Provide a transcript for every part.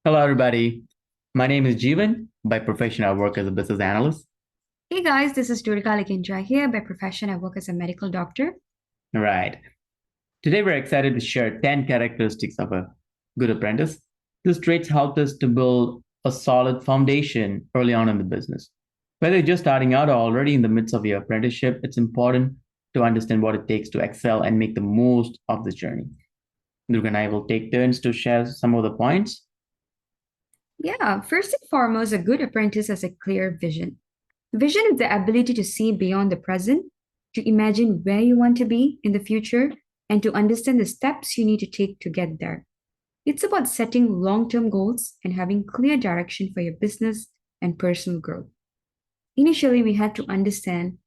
Hello, everybody. My name is Jeevan. By profession, I work as a business analyst. Hey guys, this is Durga Likindra here. By profession, I work as a medical doctor. Right. Today, we're excited to share 10 characteristics of a good apprentice. These traits help us to build a solid foundation early on in the business. Whether you're just starting out or already in the midst of your apprenticeship, it's important to understand what it takes to excel and make the most of this journey. Durga and I will take turns to share some of the points. Yeah, first and foremost, a good apprentice has a clear vision. Vision is the ability to see beyond the present, to imagine where you want to be in the future, and to understand the steps you need to take to get there. It's about setting long term goals and having clear direction for your business and personal growth. Initially, we had to understand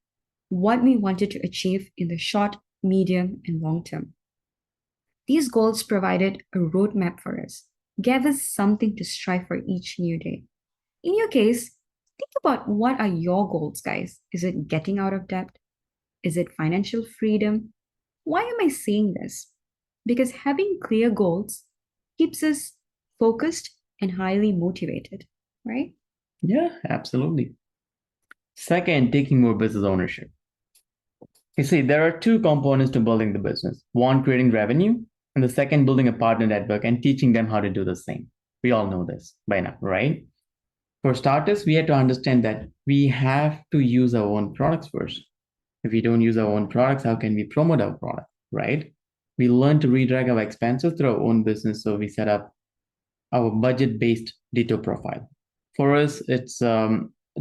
what we wanted to achieve in the short, medium, and long term. These goals provided a roadmap for us, gave us something to strive for each new day. In your case, think about what are your goals, guys? Is it getting out of debt? Is it financial freedom? Why am I saying this? Because having clear goals keeps us focused and highly motivated, right? Yeah, absolutely. Second, taking more business ownership. You see, there are two components to building the business one, creating revenue, and the second, building a partner network and teaching them how to do the same. We all know this by now, right? For starters, we have to understand that we have to use our own products first. If we don't use our own products, how can we promote our product, right? We learn to redirect our expenses through our own business, so we set up our budget-based detail profile. For us, it's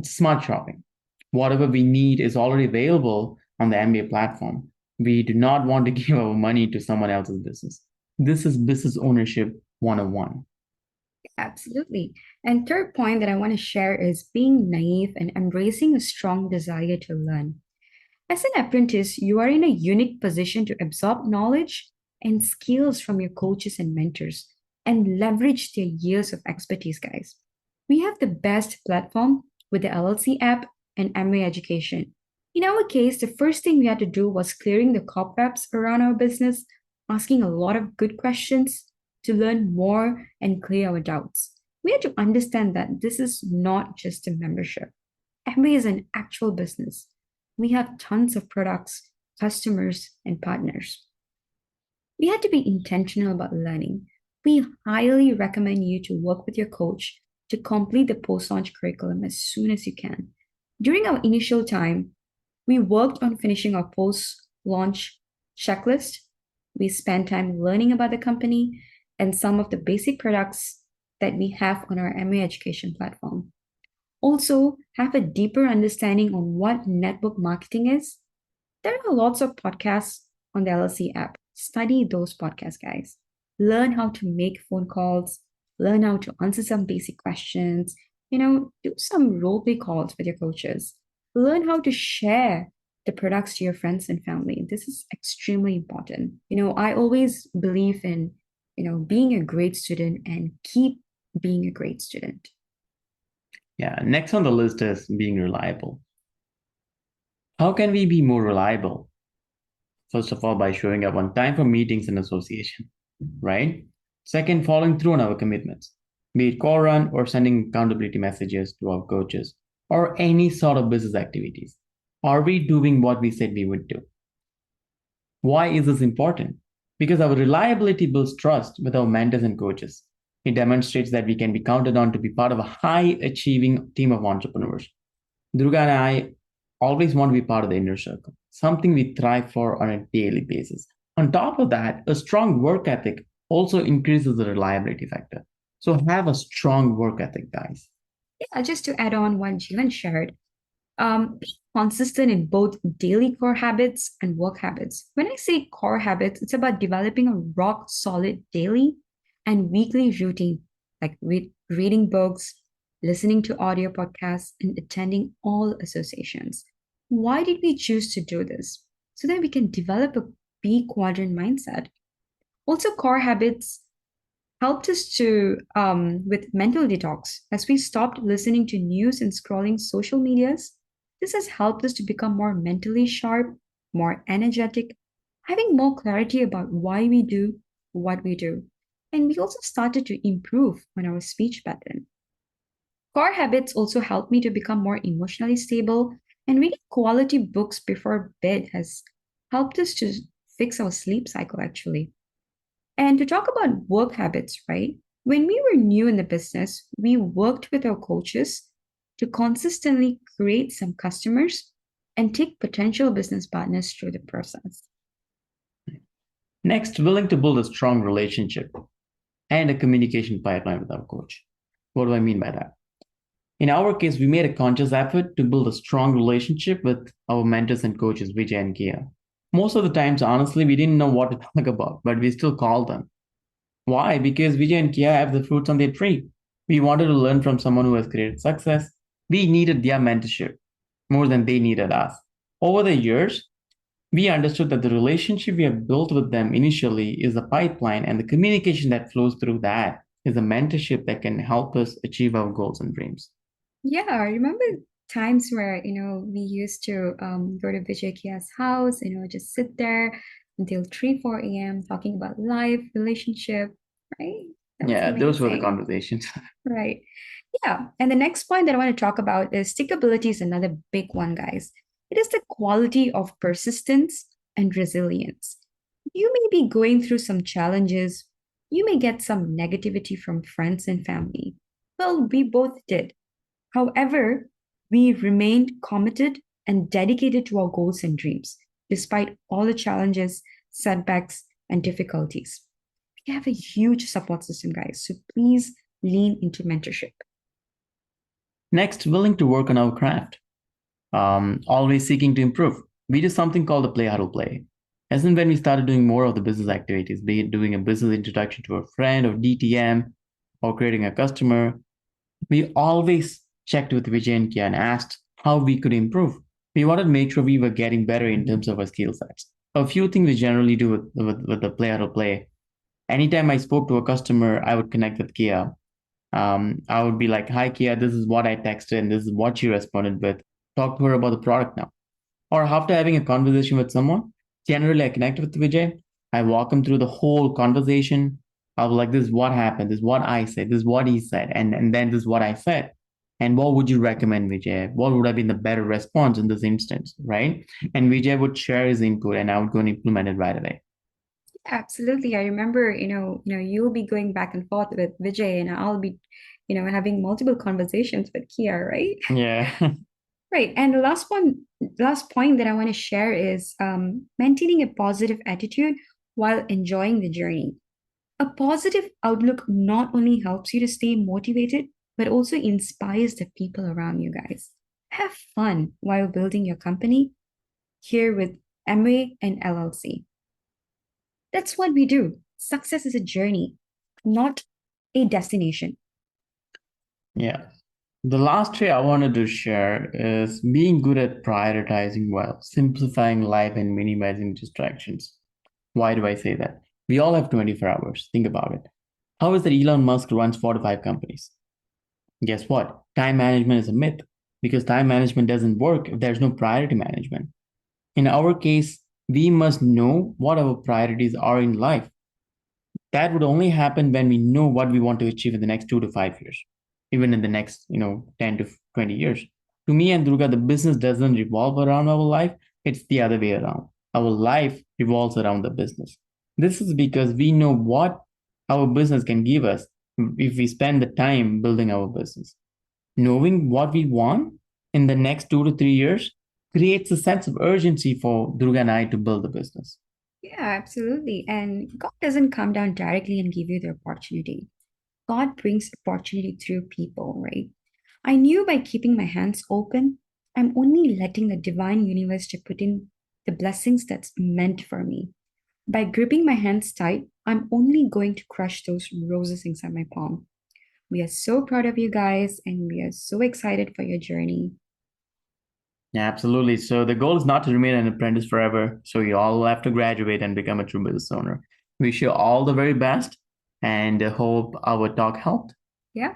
smart shopping. Whatever we need is already available on the MBA platform. We do not want to give our money to someone else's business. This is business ownership 101. Absolutely. And third point that I want to share is being naive and embracing a strong desire to learn. As an apprentice, you are in a unique position to absorb knowledge and skills from your coaches and mentors and leverage their years of expertise, guys. We have the best platform with the LLC app and MA education. In our case, the first thing we had to do was clearing the cobwebs around our business, asking a lot of good questions to learn more and clear our doubts. We had to understand that this is not just a membership. MA is an actual business. We have tons of products, customers, and partners. We had to be intentional about learning. We highly recommend you to work with your coach to complete the post launch curriculum as soon as you can. During our initial time, we worked on finishing our post launch checklist. We spent time learning about the company and some of the basic products that we have on our MA education platform. Also, have a deeper understanding on what network marketing is. There are lots of podcasts on the LLC app. Study those podcasts, guys. Learn how to make phone calls, learn how to answer some basic questions, do some role play calls with your coaches. Learn how to share the products to your friends and family. This is extremely important. I always believe in, being a great student and keep being a great student. Yeah, next on the list is being reliable. How can we be more reliable? First of all, by showing up on time for meetings and association, right? Second, following through on our commitments, be it call run or sending accountability messages to our coaches or any sort of business activities. Are we doing what we said we would do? Why is this important? Because our reliability builds trust with our mentors and coaches. It demonstrates that we can be counted on to be part of a high achieving team of entrepreneurs. Durga and I always want to be part of the inner circle, something we thrive for on a daily basis. On top of that, a strong work ethic also increases the reliability factor. So have a strong work ethic, guys. Yeah, just to add on what Jivan shared, be consistent in both daily core habits and work habits. When I say core habits, it's about developing a rock solid daily and weekly routine, like reading books, listening to audio podcasts, and attending all associations. Why did we choose to do this? So that we can develop a B quadrant mindset. Also, core habits helped us to with mental detox as we stopped listening to news and scrolling social medias. This has helped us to become more mentally sharp, more energetic, having more clarity about why we do what we do. And we also started to improve on our speech pattern. Core habits also helped me to become more emotionally stable, and reading quality books before bed has helped us to fix our sleep cycle, actually. And to talk about work habits, right? When we were new in the business, we worked with our coaches to consistently create some customers and take potential business partners through the process. Next, willing to build a strong relationship and a communication pipeline with our coach. What do I mean by that? In our case, we made a conscious effort to build a strong relationship with our mentors and coaches, Vijay and Kia. Most of the times, honestly, we didn't know what to talk about, but we still called them. Why? Because Vijay and Kia have the fruits on their tree. We wanted to learn from someone who has created success. We needed their mentorship more than they needed us. Over the years, we understood that the relationship we have built with them initially is a pipeline, and the communication that flows through that is a mentorship that can help us achieve our goals and dreams. Yeah, I remember times where, we used to go to Vijay Kia's house, just sit there until 3, 4 a.m. talking about life, relationship, right? That was Yeah, those were the amazing. conversations. Right. Yeah. And the next point that I want to talk about is stickability is another big one, guys. It is the quality of persistence and resilience. You may be going through some challenges. You may get some negativity from friends and family. Well, we both did. However, we remained committed and dedicated to our goals and dreams, despite all the challenges, setbacks, and difficulties. We have a huge support system, guys. So please lean into mentorship. Next, willing to work on our craft, always seeking to improve. We do something called the play huddle play. As in when we started doing more of the business activities, be it doing a business introduction to a friend or DTM or creating a customer, we always checked with Vijay and Kia and asked how we could improve. We wanted to make sure we were getting better in terms of our skill sets. A few things we generally do with the play huddle play. Anytime I spoke to a customer, I would connect with Kia. I would be like, "Hi, Kia, this is what I texted, and this is what she responded with. Talk to her about the product now." Or after having a conversation with someone, generally I connect with Vijay. I walk him through the whole conversation. I was like, "This is what happened. This is what I said. This is what he said, and then this is what I said. And what would you recommend, Vijay? What would have been the better response in this instance, right?" And Vijay would share his input, and I would go and implement it right away. Absolutely. I remember, you'll be going back and forth with Vijay, and I'll be, having multiple conversations with Kia, right? Yeah. Right. And the last point that I want to share is maintaining a positive attitude while enjoying the journey. A positive outlook not only helps you to stay motivated, but also inspires the people around you guys. Have fun while building your company here with MA and LLC. That's what we do. Success is a journey, not a destination. Yeah. The last trait I wanted to share is being good at prioritizing well, simplifying life and minimizing distractions. Why do I say that? We all have 24 hours. Think about it. How is that Elon Musk runs 4 to 5 companies? Guess what? Time management is a myth because time management doesn't work if there's no priority management. In our case, we must know what our priorities are in life. That would only happen when we know what we want to achieve in the next 2 to 5 years, even in the next 10 to 20 years. To me and Durga, the business doesn't revolve around our life, it's the other way around. Our life revolves around the business. This is because we know what our business can give us if we spend the time building our business. Knowing what we want in the next 2 to 3 years creates a sense of urgency for Durga and I to build the business. Yeah, absolutely. And God doesn't come down directly and give you the opportunity. God brings opportunity through people, right? I knew by keeping my hands open, I'm only letting the divine universe to put in the blessings that's meant for me. By gripping my hands tight, I'm only going to crush those roses inside my palm. We are so proud of you guys and we are so excited for your journey. Yeah, absolutely. So the goal is not to remain an apprentice forever. So you all have to graduate and become a true business owner. Wish you all the very best and hope our talk helped. Yeah.